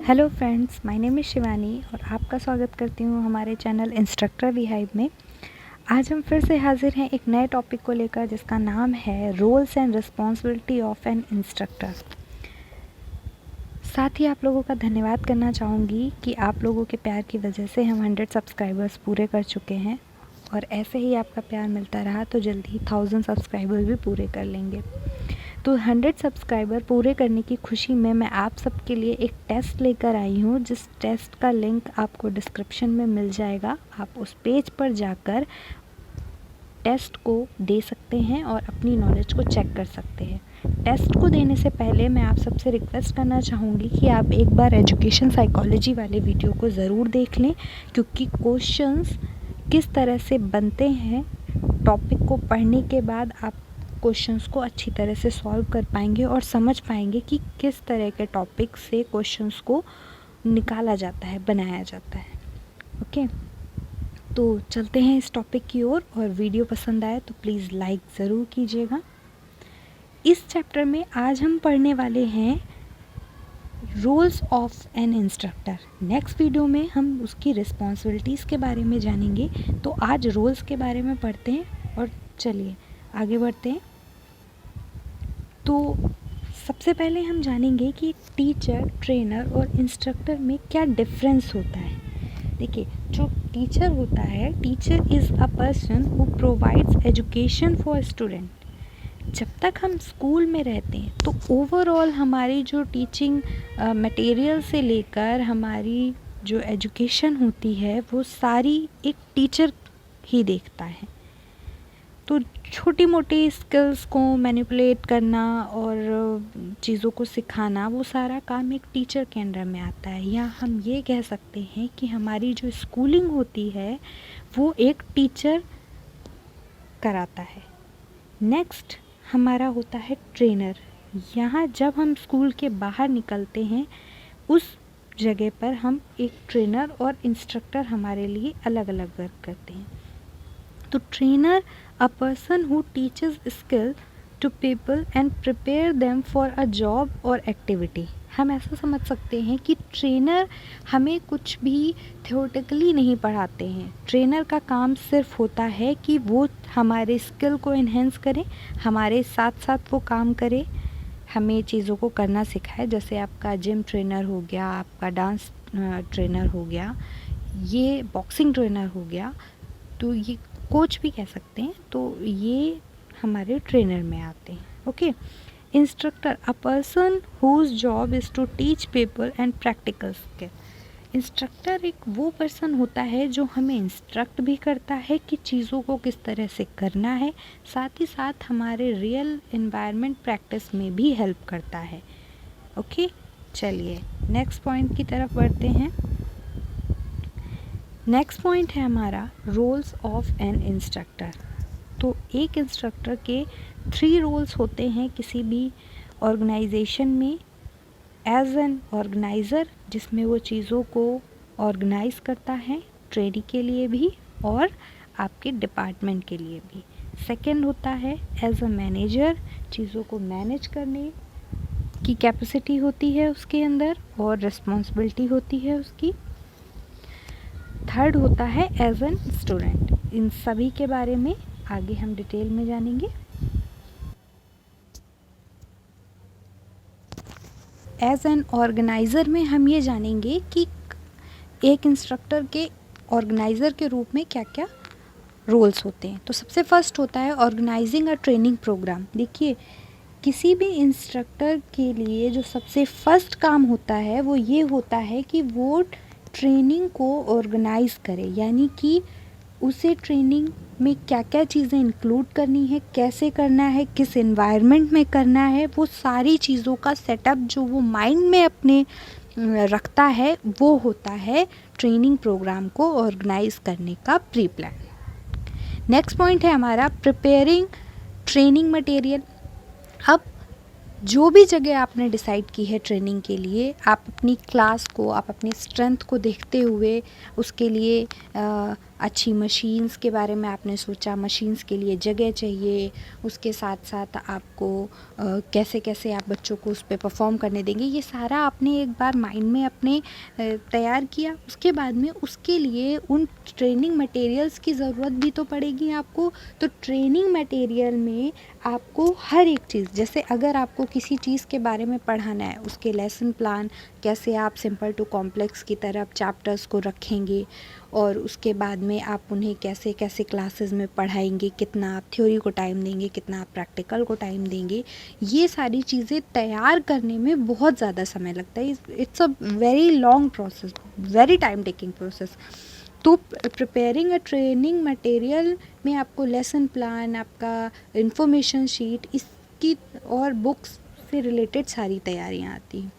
Hello friends, my name is Shivani और आपका स्वागत करती हूँ हमारे चैनल इंस्ट्रक्टर वीहाइव में। आज हम फिर से हाजिर हैं एक नए टॉपिक को लेकर जिसका नाम है roles and responsibility of an instructor. साथ ही आप लोगों का धन्यवाद करना चाहूँगी कि आप लोगों के प्यार की वजह से हम 100 सब्सक्राइबर्स पूरे कर चुके हैं और ऐसे ही आपका प्यार मिलता रहा तो जल्दी ही 1000 सब्सक्राइबर भी पूरे कर लेंगे। तो 100 सब्सक्राइबर पूरे करने की खुशी में मैं आप सबके लिए एक टेस्ट लेकर आई हूँ, जिस टेस्ट का लिंक आपको डिस्क्रिप्शन में मिल जाएगा। आप उस पेज पर जाकर टेस्ट को दे सकते हैं और अपनी नॉलेज को चेक कर सकते हैं। टेस्ट को देने से पहले मैं आप सबसे रिक्वेस्ट करना चाहूँगी कि आप एक बार एजुकेशन साइकोलॉजी वाले वीडियो को ज़रूर देख लें, क्योंकि क्वेश्चंस किस तरह से बनते हैं टॉपिक को पढ़ने के बाद आप क्वेश्चंस को अच्छी तरह से सॉल्व कर पाएंगे और समझ पाएंगे कि किस तरह के टॉपिक से क्वेश्चंस को निकाला जाता है, बनाया जाता है। ओके, तो चलते हैं इस टॉपिक की ओर और वीडियो पसंद आए तो प्लीज़ लाइक ज़रूर कीजिएगा। इस चैप्टर में आज हम पढ़ने वाले हैं roles of an instructor. Next video में हम उसकी रिस्पॉन्सिबिलिटीज़ के बारे में जानेंगे, तो आज रोल्स के बारे में पढ़ते हैं और चलिए आगे बढ़ते हैं। तो सबसे पहले हम जानेंगे कि टीचर, ट्रेनर और इंस्ट्रक्टर में क्या डिफरेंस होता है। देखिए, जो टीचर होता है, teacher is a person who provides education for student. जब तक हम स्कूल में रहते हैं तो ओवरऑल हमारी जो टीचिंग मटेरियल से लेकर हमारी जो एजुकेशन होती है वो सारी एक टीचर ही देखता है। तो छोटी मोटी स्किल्स को मैनिपुलेट करना और चीज़ों को सिखाना, वो सारा काम एक टीचर के अंडर में आता है। या हम ये कह सकते हैं कि हमारी जो स्कूलिंग होती है वो एक टीचर कराता है। नेक्स्ट हमारा होता है ट्रेनर। यहाँ जब हम स्कूल के बाहर निकलते हैं उस जगह पर हम एक ट्रेनर और इंस्ट्रक्टर हमारे लिए अलग अलग वर्क करते हैं। तो trainer a person who teaches skill to people and prepare them for a job और एक्टिविटी। हम ऐसा समझ सकते हैं कि ट्रेनर हमें कुछ भी थ्योरेटिकली नहीं पढ़ाते हैं। ट्रेनर का काम सिर्फ होता है कि वो हमारे स्किल को इन्हेंस करें, हमारे साथ साथ वो काम करे, हमें चीज़ों को करना सिखाए। जैसे आपका जिम ट्रेनर हो गया, आपका डांस ट्रेनर हो गया, ये बॉक्सिंग ट्रेनर हो गया, तो ये कोच भी कह सकते हैं। तो ये हमारे ट्रेनर में आते हैं। Okay, instructor a person whose job is to teach people and practical skill. Instructor एक वो पर्सन होता है जो हमें इंस्ट्रक्ट भी करता है कि चीज़ों को किस तरह से करना है, साथ ही साथ हमारे रियल एनवायरनमेंट प्रैक्टिस में भी हेल्प करता है। ओके, चलिए नेक्स्ट पॉइंट की तरफ बढ़ते हैं। नेक्स्ट पॉइंट है हमारा रोल्स ऑफ एन इंस्ट्रक्टर। तो एक इंस्ट्रक्टर के 3 रोल्स होते हैं किसी भी ऑर्गेनाइजेशन में। एज एन ऑर्गेनाइज़र, जिसमें वो चीज़ों को ऑर्गेनाइज करता है ट्रेनिंग के लिए भी और आपके डिपार्टमेंट के लिए भी। सेकंड होता है एज अ मैनेजर, चीज़ों को मैनेज करने की कैपेसिटी होती है उसके अंदर और रिस्पॉन्सिबिलिटी होती है उसकी। थर्ड होता है एज एन स्टूडेंट। इन सभी के बारे में आगे हम डिटेल में जानेंगे। एज एन ऑर्गेनाइज़र में हम ये जानेंगे कि एक इंस्ट्रक्टर के ऑर्गेनाइज़र के रूप में क्या क्या रोल्स होते हैं। तो सबसे फर्स्ट होता है ऑर्गेनाइजिंग अ ट्रेनिंग प्रोग्राम। देखिए, किसी भी इंस्ट्रक्टर के लिए जो सबसे फर्स्ट काम होता है वो ये होता है कि वो ट्रेनिंग को ऑर्गेनाइज करे, यानी कि उसे ट्रेनिंग में क्या क्या चीज़ें इंक्लूड करनी है, कैसे करना है, किस एनवायरनमेंट में करना है, वो सारी चीज़ों का सेटअप जो वो माइंड में अपने रखता है वो होता है ट्रेनिंग प्रोग्राम को ऑर्गेनाइज करने का प्री प्लान। नेक्स्ट पॉइंट है हमारा प्रिपेयरिंग ट्रेनिंग मटेरियल। अब जो भी जगह आपने डिसाइड की है ट्रेनिंग के लिए, आप अपनी क्लास को, आप अपनी स्ट्रेंथ को देखते हुए उसके लिए अच्छी मशीन्स के बारे में आपने सोचा, मशीन्स के लिए जगह चाहिए, उसके साथ साथ आपको कैसे कैसे आप बच्चों को उस पे परफॉर्म करने देंगे, ये सारा आपने एक बार माइंड में अपने तैयार किया। उसके बाद में उसके लिए उन ट्रेनिंग मटेरियल्स की ज़रूरत भी तो पड़ेगी आपको। तो ट्रेनिंग मटेरियल में आपको हर एक चीज़, जैसे अगर आपको किसी चीज़ के बारे में पढ़ाना है, उसके लेसन प्लान कैसे आप सिंपल टू कॉम्प्लेक्स की तरफ चैप्टर्स को रखेंगे, और उसके बाद में आप उन्हें कैसे कैसे क्लासेस में पढ़ाएंगे, कितना आप थ्योरी को टाइम देंगे, कितना आप प्रैक्टिकल को टाइम देंगे, ये सारी चीज़ें तैयार करने में बहुत ज़्यादा समय लगता है। It's a very long process, very time taking process. तो प्रिपेयरिंग अ ट्रेनिंग मटेरियल में आपको लेसन प्लान, आपका इंफॉर्मेशन शीट, इसकी और बुक्स से रिलेटेड सारी तैयारियाँ आती हैं।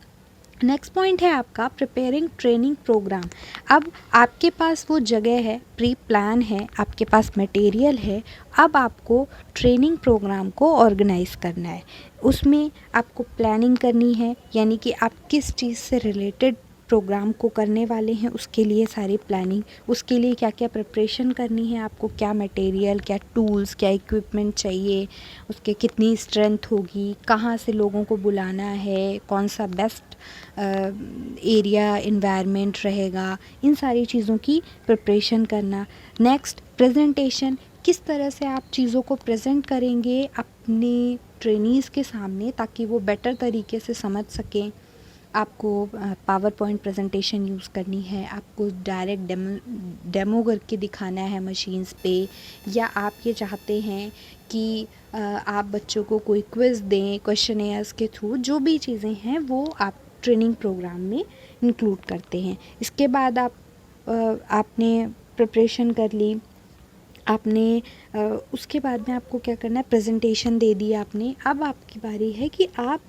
नेक्स्ट पॉइंट है आपका प्रिपेयरिंग ट्रेनिंग प्रोग्राम। अब आपके पास वो जगह है, प्री प्लान है, आपके पास मटेरियल है, अब आपको ट्रेनिंग प्रोग्राम को ऑर्गेनाइज करना है। उसमें आपको प्लानिंग करनी है, यानी कि आप किस चीज़ से रिलेटेड प्रोग्राम को करने वाले हैं, उसके लिए सारी प्लानिंग, उसके लिए क्या क्या प्रिपरेशन करनी है, आपको क्या मटेरियल, क्या टूल्स, क्या इक्विपमेंट चाहिए, उसके कितनी स्ट्रेंथ होगी, कहाँ से लोगों को बुलाना है, कौन सा बेस्ट एरिया इन्वायरमेंट रहेगा, इन सारी चीज़ों की प्रिपरेशन करना। नेक्स्ट प्रेजेंटेशन, किस तरह से आप चीज़ों को प्रेजेंट करेंगे अपने ट्रेनीज़ के सामने ताकि वो बेटर तरीके से समझ सकें। आपको पावर पॉइंट प्रेजेंटेशन यूज़ करनी है, आपको डायरेक्ट डेमो करके दिखाना है मशीन्स पे, या आप ये चाहते हैं कि आप बच्चों को कोई क्विज़ दें क्वेश्चनेयर्स के थ्रू, जो भी चीज़ें हैं वो आप ट्रेनिंग प्रोग्राम में इंक्लूड करते हैं। इसके बाद आपने प्रिपरेशन कर ली, आपने उसके बाद में आपको क्या करना है, प्रेजेंटेशन दे दी आपने। अब आपकी बारी है कि आप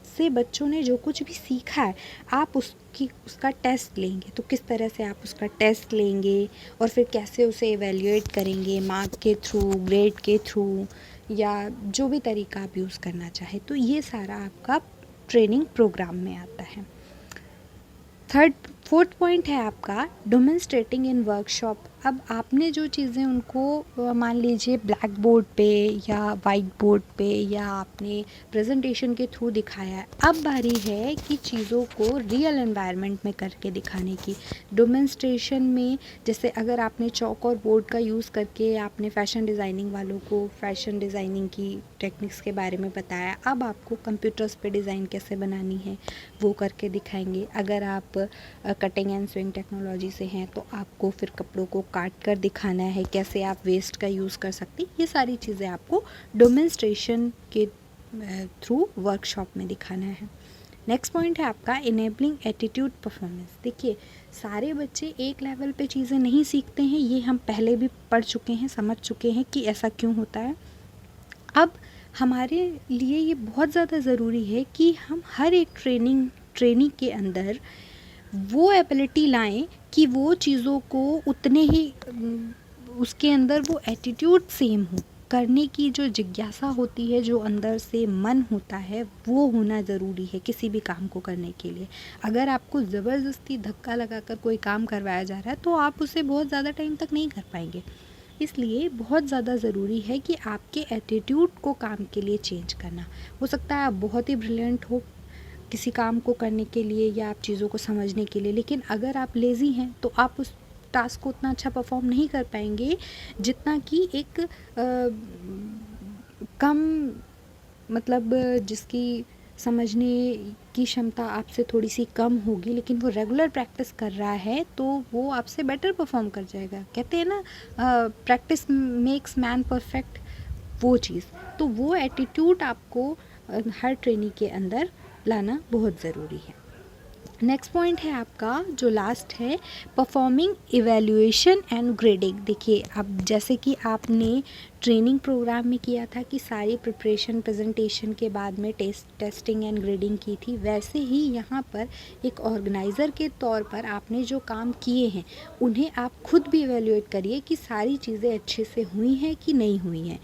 से बच्चों ने जो कुछ भी सीखा है आप उसका टेस्ट लेंगे। तो किस तरह से आप उसका टेस्ट लेंगे और फिर कैसे उसे एवेल्युएट करेंगे, मार्क के थ्रू, ग्रेड के थ्रू, या जो भी तरीका आप यूज़ करना चाहे। तो ये सारा आपका ट्रेनिंग प्रोग्राम में आता है। फोर्थ पॉइंट है आपका डेमोंस्ट्रेटिंग इन वर्कशॉप। अब आपने जो चीज़ें उनको मान लीजिए ब्लैक बोर्ड पे या वाइट बोर्ड पे या आपने प्रेजेंटेशन के थ्रू दिखाया है, अब बारी है कि चीज़ों को रियल एनवायरनमेंट में करके दिखाने की। डेमोंस्ट्रेशन में जैसे अगर आपने चौक और बोर्ड का यूज़ करके आपने फ़ैशन डिज़ाइनिंग वालों को फ़ैशन डिज़ाइनिंग की टेक्निक्स के बारे में बताया, अब आपको कंप्यूटर्स पे डिज़ाइन कैसे बनानी है वो करके दिखाएंगे। अगर आप कटिंग एंड स्विंग टेक्नोलॉजी से हैं तो आपको फिर कपड़ों को काट कर दिखाना है, कैसे आप वेस्ट का यूज़ कर सकते हैं। ये सारी चीज़ें आपको डेमोंस्ट्रेशन के थ्रू वर्कशॉप में दिखाना है। नेक्स्ट पॉइंट है आपका इनेबलिंग एटीट्यूड परफॉर्मेंस। देखिए, सारे बच्चे एक लेवल पे चीज़ें नहीं सीखते हैं, ये हम पहले भी पढ़ चुके हैं, समझ चुके हैं कि ऐसा क्यों होता है। अब हमारे लिए ये बहुत ज़्यादा ज़रूरी है कि हम हर एक ट्रेनी के अंदर वो एबिलिटी लाएं कि वो चीज़ों को उतने ही उसके अंदर वो एटीट्यूड सेम हो, करने की जो जिज्ञासा होती है, जो अंदर से मन होता है, वो होना ज़रूरी है किसी भी काम को करने के लिए। अगर आपको ज़बरदस्ती धक्का लगाकर कोई काम करवाया जा रहा है तो आप उसे बहुत ज़्यादा टाइम तक नहीं कर पाएंगे। इसलिए बहुत ज़्यादा ज़रूरी है कि आपके एटीट्यूड को काम के लिए चेंज करना। हो सकता है आप बहुत ही ब्रिलियंट हो किसी काम को करने के लिए या आप चीज़ों को समझने के लिए, लेकिन अगर आप लेज़ी हैं तो आप उस टास्क को उतना अच्छा परफॉर्म नहीं कर पाएंगे जितना कि एक कम मतलब जिसकी समझने की क्षमता आपसे थोड़ी सी कम होगी, लेकिन वो रेगुलर प्रैक्टिस कर रहा है तो वो आपसे बेटर परफॉर्म कर जाएगा। कहते हैं ना, प्रैक्टिस मेक्स मैन परफेक्ट, वो चीज़। तो वो एटीट्यूड आपको हर ट्रेनी के अंदर लाना बहुत ज़रूरी है। नेक्स्ट पॉइंट है आपका जो लास्ट है, परफॉर्मिंग इवैल्यूएशन एंड ग्रेडिंग। देखिए, अब जैसे कि आपने ट्रेनिंग प्रोग्राम में किया था कि सारी प्रिपरेशन प्रेजेंटेशन के बाद में टेस्टिंग एंड ग्रेडिंग की थी, वैसे ही यहाँ पर एक ऑर्गेनाइज़र के तौर पर आपने जो काम किए हैं उन्हें आप खुद भी इवैल्यूएट करिए कि सारी चीज़ें अच्छे से हुई हैं कि नहीं हुई हैं,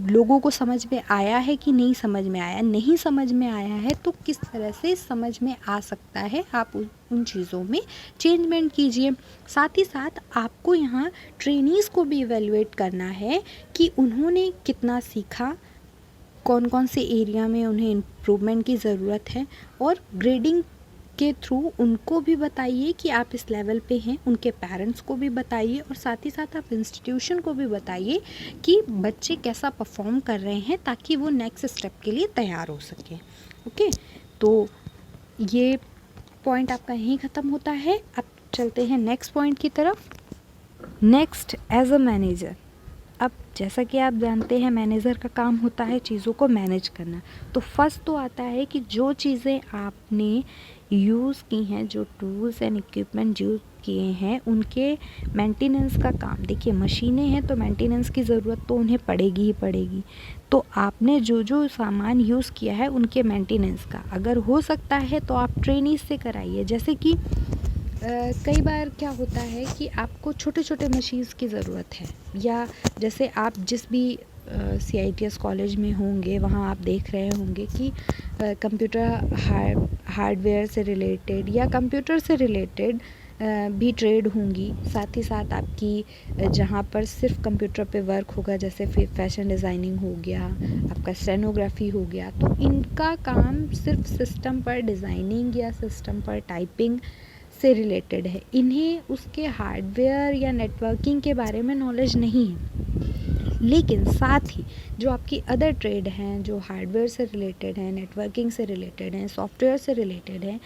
लोगों को समझ में आया है कि नहीं समझ में आया, नहीं समझ में आया है तो किस तरह से समझ में आ सकता है, आप उन चीज़ों में चेंजमेंट कीजिए। साथ ही साथ आपको यहाँ ट्रेनीज़ को भी इवेलुएट करना है कि उन्होंने कितना सीखा, कौन कौन से एरिया में उन्हें इम्प्रूवमेंट की ज़रूरत है, और ग्रेडिंग के थ्रू उनको भी बताइए कि आप इस लेवल पे हैं, उनके पेरेंट्स को भी बताइए, और साथ ही साथ आप इंस्टीट्यूशन को भी बताइए कि बच्चे कैसा परफॉर्म कर रहे हैं, ताकि वो नेक्स्ट स्टेप के लिए तैयार हो सकें। ओके, तो ये पॉइंट आपका यहीं ख़त्म होता है। अब चलते हैं नेक्स्ट पॉइंट की तरफ। Next, as a manager. अब जैसा कि आप जानते हैं मैनेजर का काम होता है चीज़ों को मैनेज करना। तो फर्स्ट तो आता है कि जो चीज़ें आपने यूज़ की हैं, जो टूल्स एंड इक्विपमेंट यूज़ किए हैं, उनके मेंटेनेंस का काम। देखिए, मशीनें हैं तो मेंटेनेंस की ज़रूरत तो उन्हें पड़ेगी ही पड़ेगी। तो आपने जो जो सामान यूज़ किया है उनके मेंटेनेंस का अगर हो सकता है तो आप ट्रेनीज से कराइए। जैसे कि कई बार क्या होता है कि आपको छोटे छोटे मशीन्स की ज़रूरत है, या जैसे आप जिस भी CITS कॉलेज में होंगे वहाँ आप देख रहे होंगे कि कंप्यूटर हार्डवेयर से रिलेटेड या कंप्यूटर से रिलेटेड भी ट्रेड होंगी। साथ ही साथ आपकी जहाँ पर सिर्फ कंप्यूटर पे वर्क होगा, जैसे फैशन डिज़ाइनिंग हो गया, आपका स्टेनोग्राफी हो गया, तो इनका काम सिर्फ सिस्टम पर डिज़ाइनिंग या सिस्टम पर टाइपिंग से रिलेटेड है। इन्हें उसके हार्डवेयर या नेटवर्किंग के बारे में नॉलेज नहीं है। लेकिन साथ ही जो आपकी अदर ट्रेड हैं, जो हार्डवेयर से रिलेटेड हैं, नेटवर्किंग से रिलेटेड हैं, सॉफ्टवेयर से रिलेटेड हैं,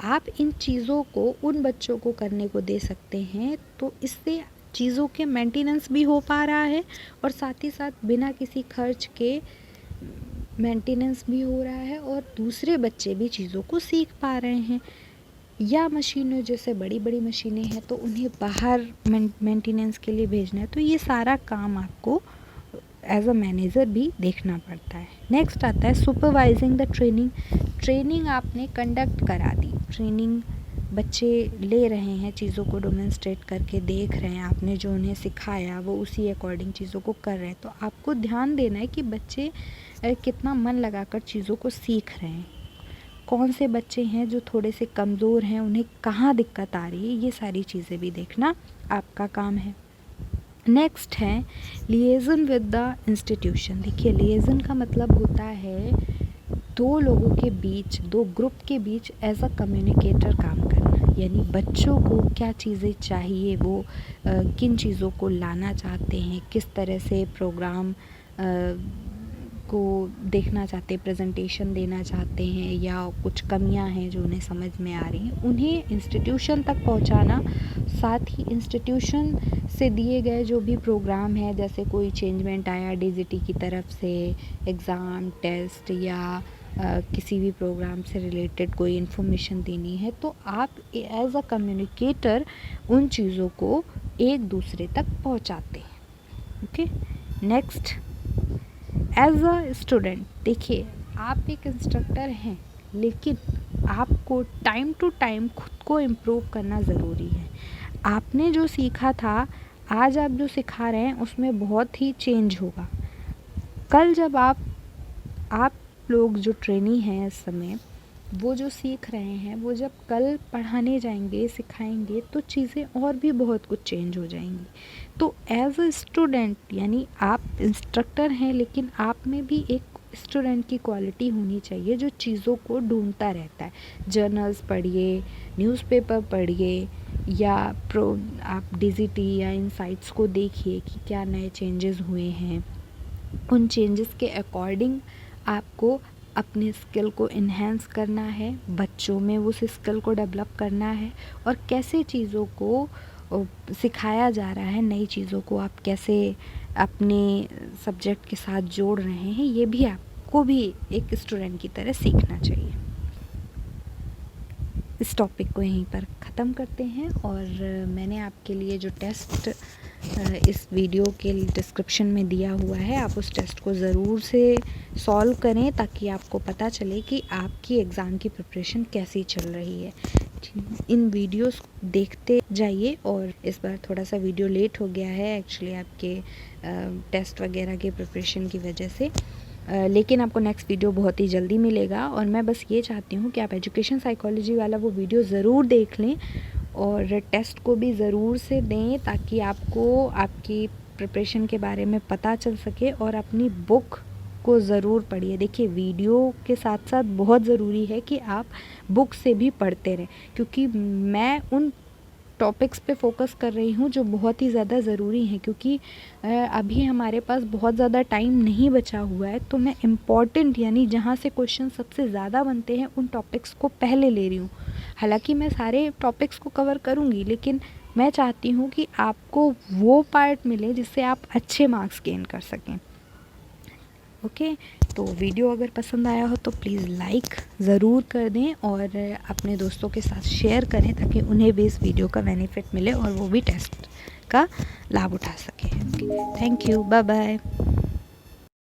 आप इन चीज़ों को उन बच्चों को करने को दे सकते हैं। तो इससे चीज़ों के मेंटेनेंस भी हो पा रहा है, और साथ ही साथ बिना किसी खर्च के मेंटेनेंस भी हो रहा है, और दूसरे बच्चे भी चीज़ों को सीख पा रहे हैं। या मशीनें, जैसे बड़ी बड़ी मशीनें हैं तो उन्हें बाहर मेंटेनेंस के लिए भेजना है, तो ये सारा काम आपको एज अ मैनेजर भी देखना पड़ता है। नेक्स्ट आता है सुपरवाइजिंग द ट्रेनिंग। ट्रेनिंग आपने कंडक्ट करा दी, ट्रेनिंग बच्चे ले रहे हैं, चीज़ों को डेमोंस्ट्रेट करके देख रहे हैं, आपने जो उन्हें सिखाया वो उसी अकॉर्डिंग चीज़ों को कर रहे हैं। तो आपको ध्यान देना है कि बच्चे कितना मन लगाकर चीज़ों को सीख रहे हैं, कौन से बच्चे हैं जो थोड़े से कमज़ोर हैं, उन्हें कहाँ दिक्कत आ रही है, ये सारी चीज़ें भी देखना आपका काम है। नेक्स्ट है लिएज़न विद द इंस्टीट्यूशन। देखिए, लिएज़न का मतलब होता है दो लोगों के बीच, दो ग्रुप के बीच एज अ कम्युनिकेटर काम करना। यानी बच्चों को क्या चीज़ें चाहिए, वो किन चीज़ों को लाना चाहते हैं, किस तरह से प्रोग्राम को देखना चाहते हैं, प्रेजेंटेशन देना चाहते हैं, या कुछ कमियां हैं जो उन्हें समझ में आ रही हैं, उन्हें इंस्टीट्यूशन तक पहुंचाना। साथ ही इंस्टीट्यूशन से दिए गए जो भी प्रोग्राम है, जैसे कोई चेंजमेंट आया DGT की तरफ से, एग्ज़ाम, टेस्ट, या किसी भी प्रोग्राम से रिलेटेड कोई इन्फॉर्मेशन देनी है, तो आप एज अ कम्युनिकेटर उन चीज़ों को एक दूसरे तक पहुंचाते हैं। Okay, next, as a student. देखिए, आप एक इंस्ट्रक्टर हैं, लेकिन आपको टाइम टू टाइम खुद को इम्प्रूव करना ज़रूरी है। आपने जो सीखा था, आज आप जो सिखा रहे हैं उसमें बहुत ही चेंज होगा। कल जब आप लोग जो ट्रेनी हैं इस समय, वो जो सीख रहे हैं, वो जब कल पढ़ाने जाएंगे, सिखाएंगे, तो चीज़ें और भी बहुत कुछ चेंज हो जाएंगी। तो एज अ स्टूडेंट, यानी आप इंस्ट्रक्टर हैं, लेकिन आप में भी एक स्टूडेंट की क्वालिटी होनी चाहिए जो चीज़ों को ढूंढता रहता है। जर्नल्स पढ़िए, न्यूज़पेपर पढ़िए, या आप DGT या इनसाइट्स को देखिए कि क्या नए चेंजेस हुए हैं। उन चेंजेस के अकॉर्डिंग आपको अपने स्किल को इन्हेंस करना है, बच्चों में उस स्किल को डेवलप करना है, और कैसे चीज़ों को सिखाया जा रहा है, नई चीज़ों को आप कैसे अपने सब्जेक्ट के साथ जोड़ रहे हैं, ये भी आपको भी एक स्टूडेंट की तरह सीखना चाहिए। इस टॉपिक को यहीं पर ख़त्म करते हैं, और मैंने आपके लिए जो टेस्ट इस वीडियो के डिस्क्रिप्शन में दिया हुआ है, आप उस टेस्ट को ज़रूर से सॉल्व करें, ताकि आपको पता चले कि आपकी एग्ज़ाम की प्रिपरेशन कैसी चल रही है। इन वीडियोस देखते जाइए। और इस बार थोड़ा सा वीडियो लेट हो गया है एक्चुअली, आपके टेस्ट वगैरह के प्रिपरेशन की वजह से। लेकिन आपको नेक्स्ट वीडियो बहुत ही जल्दी मिलेगा। और मैं बस ये चाहती हूँ कि आप एजुकेशन साइकोलॉजी वाला वो वीडियो ज़रूर देख लें और टेस्ट को भी ज़रूर से दें, ताकि आपको आपकी प्रिपरेशन के बारे में पता चल सके। और अपनी बुक को ज़रूर पढ़िए। देखिए, वीडियो के साथ साथ बहुत ज़रूरी है कि आप बुक से भी पढ़ते रहें, क्योंकि मैं उन टॉपिक्स पे फोकस कर रही हूँ जो बहुत ही ज़्यादा ज़रूरी हैं, क्योंकि अभी हमारे पास बहुत ज़्यादा टाइम नहीं बचा हुआ है। तो मैं इम्पॉर्टेंट यानी जहाँ से क्वेश्चन सबसे ज़्यादा बनते हैं उन टॉपिक्स को पहले ले रही हूँ। हालांकि मैं सारे टॉपिक्स को कवर करूँगी, लेकिन मैं चाहती हूँ कि आपको वो पार्ट मिले जिससे आप अच्छे मार्क्स गेन कर सकें। ओके, तो वीडियो अगर पसंद आया हो तो प्लीज़ लाइक ज़रूर कर दें और अपने दोस्तों के साथ शेयर करें, ताकि उन्हें भी इस वीडियो का बेनिफिट मिले और वो भी टेस्ट का लाभ उठा सकें। Okay, thank you, bye bye.